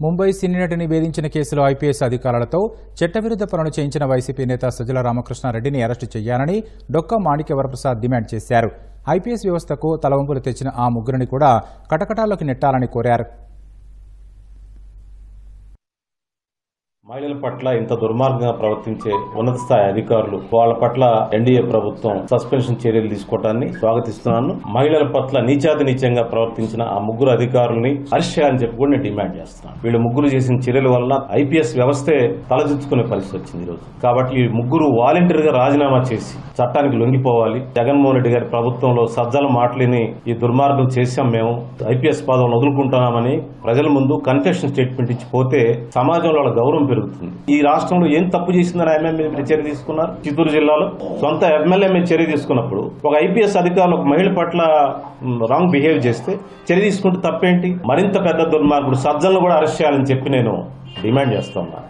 ముంబై సినీ నటిని వేధించిన కేసులో ఐపీఎస్ అధికారులతో చట్టవిరుద్ధ పనులు చేయించిన వైసీపీ నేత సజ్జల రామకృష్ణారెడ్డిని అరెస్టు చేయాలని డొక్కా మాణిక్య వరప్రసాద్ డిమాండ్ చేశారు. ఐపీఎస్ వ్యవస్థకు తలవంపులు తెచ్చిన ఆ ముగ్గురిని కూడా కటకటాల్లోకి నెట్టాలని కోరారు. మహిళల పట్ల ఇంత దుర్మార్గంగా ప్రవర్తించే ఉన్నత స్థాయి అధికారులు వాళ్ళ పట్ల ఎన్డీఏ ప్రభుత్వం సస్పెన్షన్ చర్యలు తీసుకోవడాన్ని స్వాగతిస్తున్నాను. మహిళల పట్ల నీచాతినీచంగా ప్రవర్తించిన ఆ ముగ్గురు అధికారులని అరెస్ట్ చేయాలని చెప్పి కూడా నేను డిమాండ్ చేస్తున్నాను. వీళ్ళు ముగ్గురు చేసిన చర్యల వల్ల ఐపీఎస్ వ్యవస్థే తలదించుకునే పరిస్థితి వచ్చింది ఈ రోజు. కాబట్టి ఈ ముగ్గురు వాలంటీర్గా రాజీనామా చేసి చట్టానికి లొంగిపోవాలి. జగన్మోహన్ రెడ్డి గారి ప్రభుత్వంలో సజ్జల మాటలని ఈ దుర్మార్గం చేశాం, మేము ఐపీఎస్ పదవులను వదులుకుంటున్నామని ప్రజల ముందు కన్ఫెషన్ స్టేట్మెంట్ ఇచ్చి పోతే సమాజంలో వాళ్ళ గౌరవం పెరుగుతుంది. ఈ రాష్ట్రంలో ఏం తప్పు చేసిందని ఎమ్మెల్యే మీద చర్య తీసుకున్నారు. చిత్తూరు జిల్లాలో సొంత ఎమ్మెల్యే మీద చర్య తీసుకున్నప్పుడు ఒక ఐపీఎస్ అధికారులు ఒక మహిళ పట్ల రాంగ్ బిహేవ్ చేస్తే చర్య తీసుకుంటే తప్పేంటి? మరింత పెద్ద దుర్మార్గుడు సజ్జలను కూడా అరెస్ట్ చేయాలని చెప్పి నేను డిమాండ్ చేస్తున్నా.